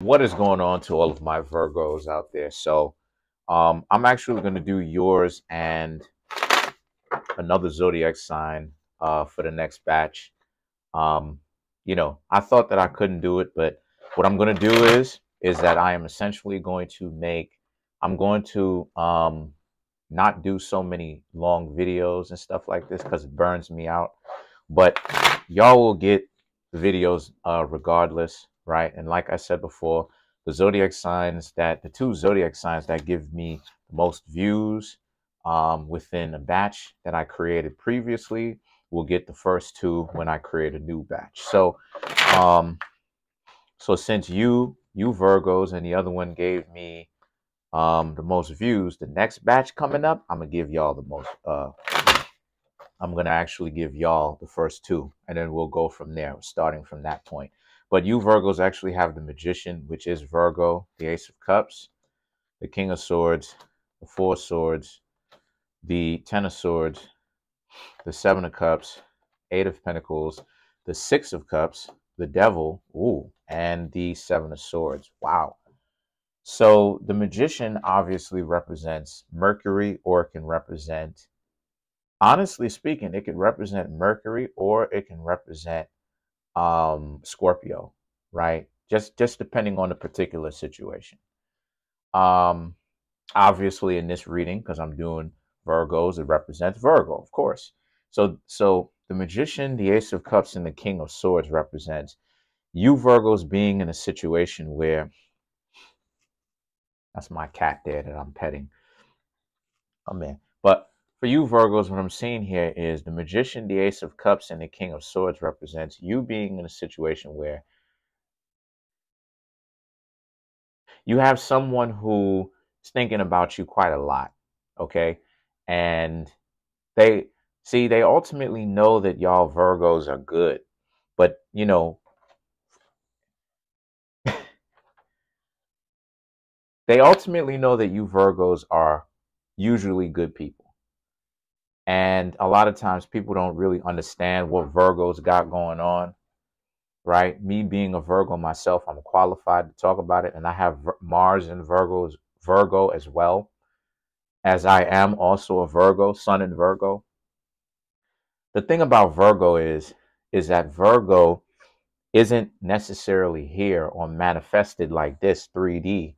What is going on to all of my Virgos out there? I'm actually going to do yours and another zodiac sign for the next batch. Um, I thought that I couldn't do it, but what I'm going to do is that I am essentially going to I'm going to not do so many long videos and stuff like this because it burns me out. But y'all will get the videos regardless, right? And like I said before, the two zodiac signs that give me the most views within a batch that I created previously will get the first two when I create a new batch. Um, so since you Virgos and the other one gave me the most views, the next batch coming up, I'm gonna give y'all the most. I'm gonna actually give y'all the first two, and then we'll go from there, starting from that point. But you Virgos actually have the Magician, which is Virgo, the Ace of Cups, the King of Swords, the Four of Swords, the Ten of Swords, the Seven of Cups, Eight of Pentacles, the Six of Cups, the Devil, ooh, and the Seven of Swords. Wow. So the Magician obviously represents Mercury, or it can represent, honestly speaking, it could represent Mercury or it can represent Scorpio, right? Just depending on the particular situation. Um, Obviously in this reading, because I'm doing Virgos, it represents Virgo, of course. So the Magician, the Ace of Cups, and the King of Swords represents you Virgos being in a situation where, that's my cat there that I'm petting. Oh man. But for you Virgos, what I'm seeing here is the Magician, the Ace of Cups, and the King of Swords represents you being in a situation where you have someone who is thinking about you quite a lot, okay? And they ultimately know that y'all Virgos are good, but they ultimately know that you Virgos are usually good people. And a lot of times people don't really understand what Virgos got going on, right? Me being a Virgo myself, I'm qualified to talk about it. And I have Mars in Virgo as well, as I am also a Virgo, Sun in Virgo. The thing about Virgo is that Virgo isn't necessarily here or manifested like this 3D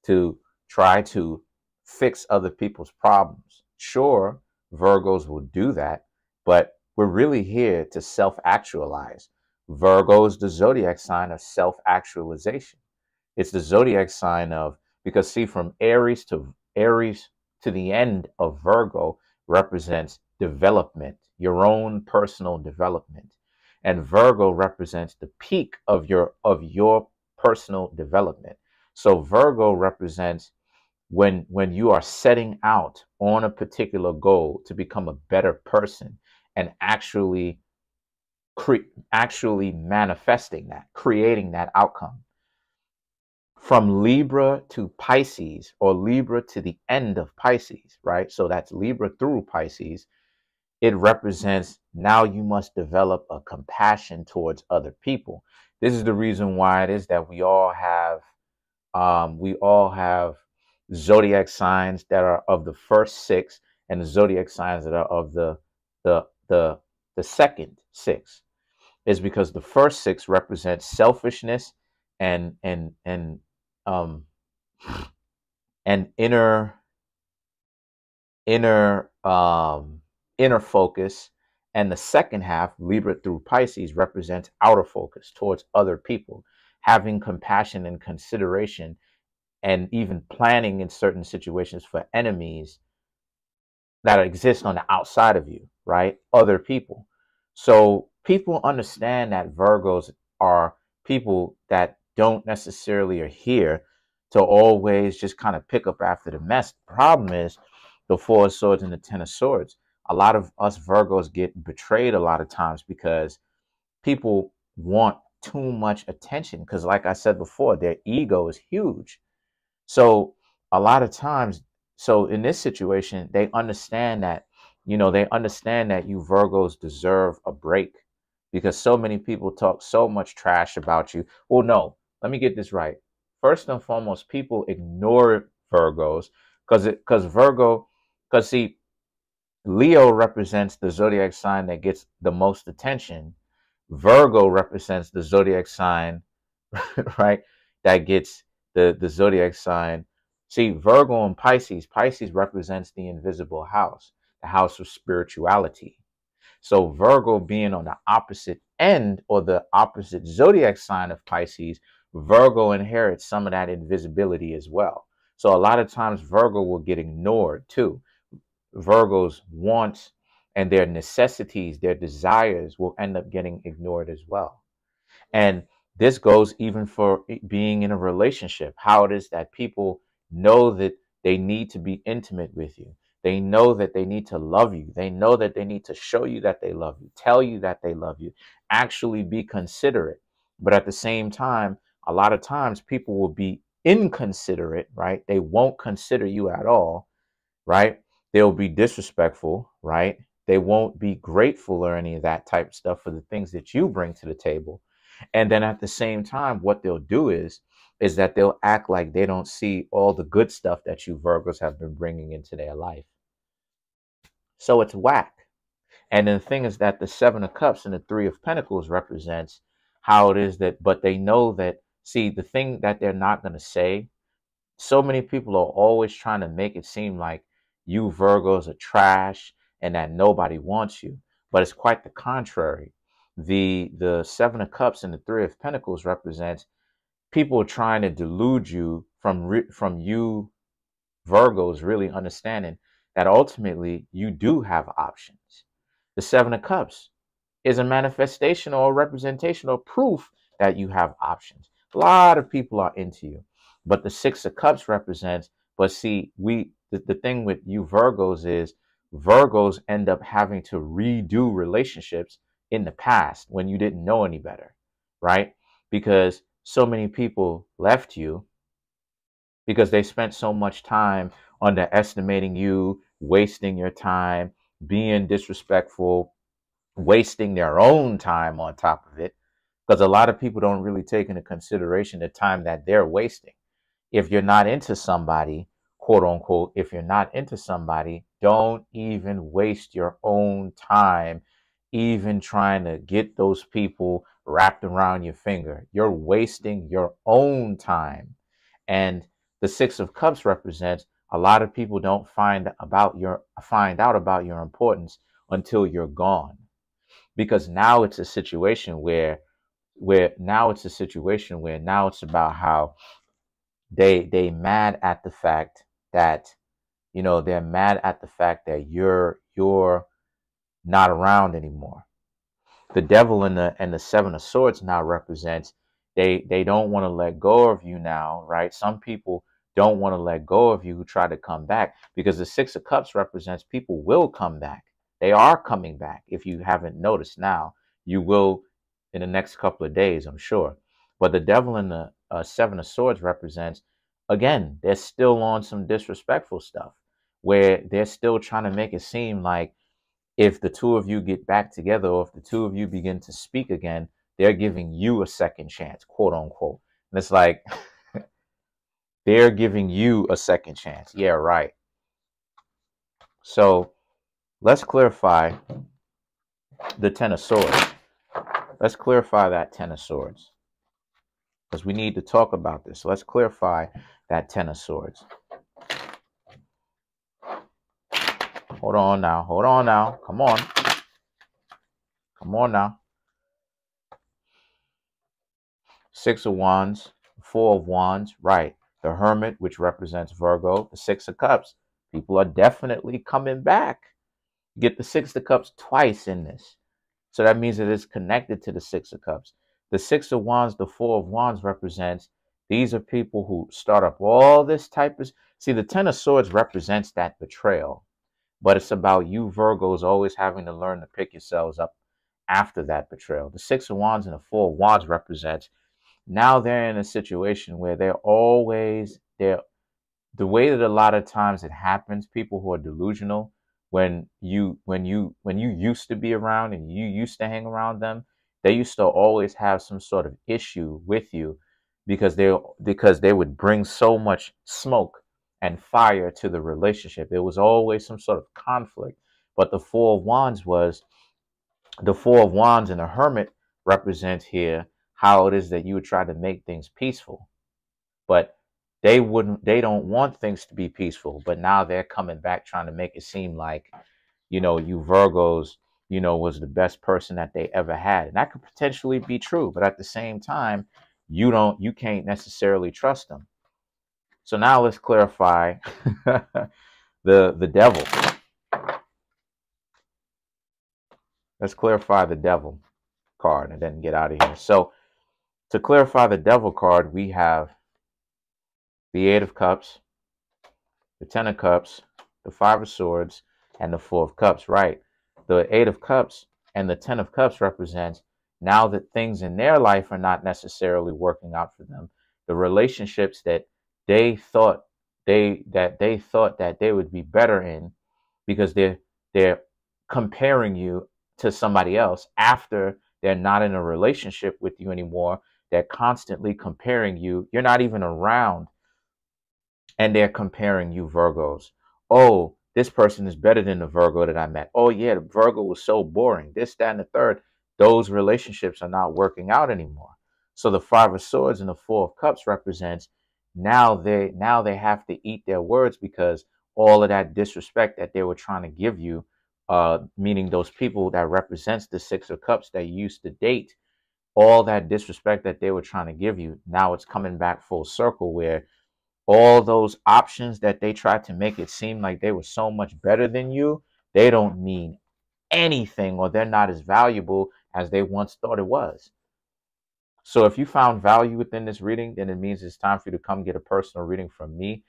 to try to fix other people's problems. Sure, Virgos will do that, but we're really here to self-actualize. Virgo is the zodiac sign of self-actualization. It's the zodiac sign of, because see, from Aries to the end of Virgo represents development, your own personal development. And Virgo represents the peak of your personal development. So Virgo represents when you are setting out on a particular goal to become a better person and actually manifesting that, creating that outcome. From Libra to Pisces, or Libra to the end of Pisces, right? So that's Libra through Pisces. It represents now you must develop a compassion towards other people. This is the reason why it is that we all have zodiac signs that are of the first six, and the zodiac signs that are of the second six. Is because the first six represents selfishness and um and inner inner focus, and the second half, Libra through Pisces, represents outer focus towards other people, having compassion and consideration, and even planning in certain situations for enemies that exist on the outside of you, right? Other people. So people understand that Virgos are people that don't necessarily are here to always just kind of pick up after the mess. The problem is the Four of Swords and the Ten of Swords. A lot of us Virgos get betrayed a lot of times because people want too much attention. Because like I said before, their ego is huge. So a lot of times, so in this situation, they understand that, they understand that you Virgos deserve a break because so many people talk so much trash about you. Well, no, let me get this right. first and foremost, people ignore Virgos because see, Leo represents the zodiac sign that gets the most attention. Virgo represents the zodiac sign, right, that gets the zodiac sign. See, Virgo and Pisces represents the invisible house, the house of spirituality. So Virgo being on the opposite end or the opposite zodiac sign of Pisces, Virgo inherits some of that invisibility as well. So a lot of times Virgo will get ignored too. Virgo's wants and their necessities, their desires will end up getting ignored as well. And this goes even for being in a relationship, how it is that people know that they need to be intimate with you. They know that they need to love you. They know that they need to show you that they love you, tell you that they love you, actually be considerate. But at the same time, a lot of times people will be inconsiderate, right? They won't consider you at all, right? They'll be disrespectful, right? They won't be grateful or any of that type of stuff for the things that you bring to the table. And then at the same time, what they'll do is that they'll act like they don't see all the good stuff that you Virgos have been bringing into their life. So it's whack. And then the thing is that the Seven of Cups and the Three of Pentacles represents how it is that, but they know that, see, the thing that they're not going to say, so many people are always trying to make it seem like you Virgos are trash and that nobody wants you. But it's quite the contrary. The Seven of Cups and the Three of Pentacles represents people trying to delude you from you Virgos really understanding that ultimately you do have options. The Seven of Cups is a manifestation or a representation or proof that you have options. A lot of people are into you. But the Six of Cups represents, but see, the thing with you Virgos is Virgos end up having to redo relationships in the past when you didn't know any better, right? Because so many people left you because they spent so much time underestimating you, wasting your time, being disrespectful, wasting their own time on top of it. Because a lot of people don't really take into consideration the time that they're wasting. If you're not into somebody, quote unquote, if you're not into somebody, don't even waste your own time even trying to get those people wrapped around your finger. You're wasting your own time. And the Six of Cups represents a lot of people don't find out about your importance until you're gone. Because now it's a situation where now it's about how they mad at the fact that, they're mad at the fact that you're not around anymore. The Devil and the Seven of Swords now represents they don't want to let go of you now, right? Some people don't want to let go of you who try to come back, because the Six of Cups represents people will come back. They are coming back. If you haven't noticed now, you will in the next couple of days, I'm sure. But the Devil and the Seven of Swords represents, again, they're still on some disrespectful stuff where they're still trying to make it seem like if the two of you get back together, or if the two of you begin to speak again, they're giving you a second chance, quote unquote. And it's like, they're giving you a second chance. Yeah, right. So let's clarify the Ten of Swords. Let's clarify that Ten of Swords, because we need to talk about this. So let's clarify that Ten of Swords. Hold on now. Hold on now. Come on. Come on now. Six of Wands, Four of Wands, right. The Hermit, which represents Virgo, the Six of Cups. People are definitely coming back. You get the Six of Cups twice in this. So that means that it's connected to the Six of Cups. The Six of Wands, the Four of Wands represents, these are people who start up all this type of, see, the Ten of Swords represents that betrayal. But it's about you Virgos always having to learn to pick yourselves up after that betrayal. The Six of Wands and the Four of Wands represents, now they're in a situation where they're the way that a lot of times it happens, people who are delusional, when you used to be around and you used to hang around them, they used to always have some sort of issue with you because they would bring so much smoke and fire to the relationship. It was always some sort of conflict. But the Four of Wands and the Hermit represents here how it is that you would try to make things peaceful. But they don't want things to be peaceful. But now they're coming back trying to make it seem like, you Virgos, was the best person that they ever had. And that could potentially be true. But at the same time, you can't necessarily trust them. So now let's clarify the devil. Let's clarify the devil card and then get out of here. So to clarify the devil card, we have the Eight of Cups, the Ten of Cups, the Five of Swords, and the Four of Cups, right? The Eight of Cups and the Ten of Cups represents now that things in their life are not necessarily working out for them. The relationships that they thought that they would be better in, because they're comparing you to somebody else after they're not in a relationship with you anymore. They're constantly comparing you. You're not even around, and they're comparing you, Virgos. Oh, this person is better than the Virgo that I met. Oh, yeah, the Virgo was so boring. This, that, and the third. Those relationships are not working out anymore. So the Five of Swords and the Four of Cups represents now they have to eat their words, because all of that disrespect that they were trying to give you, meaning those people that represents the Six of Cups that you used to date, all that disrespect that they were trying to give you, now it's coming back full circle, where all those options that they tried to make it seem like they were so much better than you, they don't mean anything, or they're not as valuable as they once thought it was. So if you found value within this reading, then it means it's time for you to come get a personal reading from me.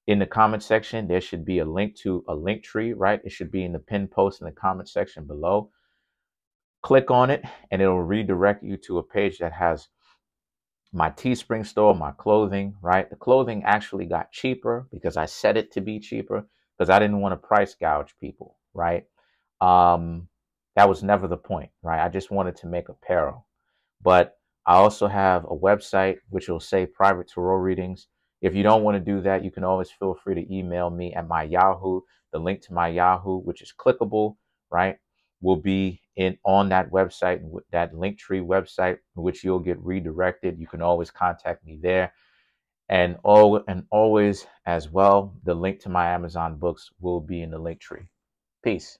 In the comment section, there should be a link to a link tree, right? It should be in the pinned post in the comment section below. Click on it and it'll redirect you to a page that has my Teespring store, my clothing, right? The clothing actually got cheaper because I set it to be cheaper, because I didn't want to price gouge people, right? That was never the point, right? I just wanted to make apparel. But I also have a website which will say private tarot readings. If you don't want to do that, you can always feel free to email me at my Yahoo. The link to my Yahoo, which is clickable, right, will be on that website, that Linktree website, which you'll get redirected. You can always contact me there. And always as well, the link to my Amazon books will be in the Linktree. Peace.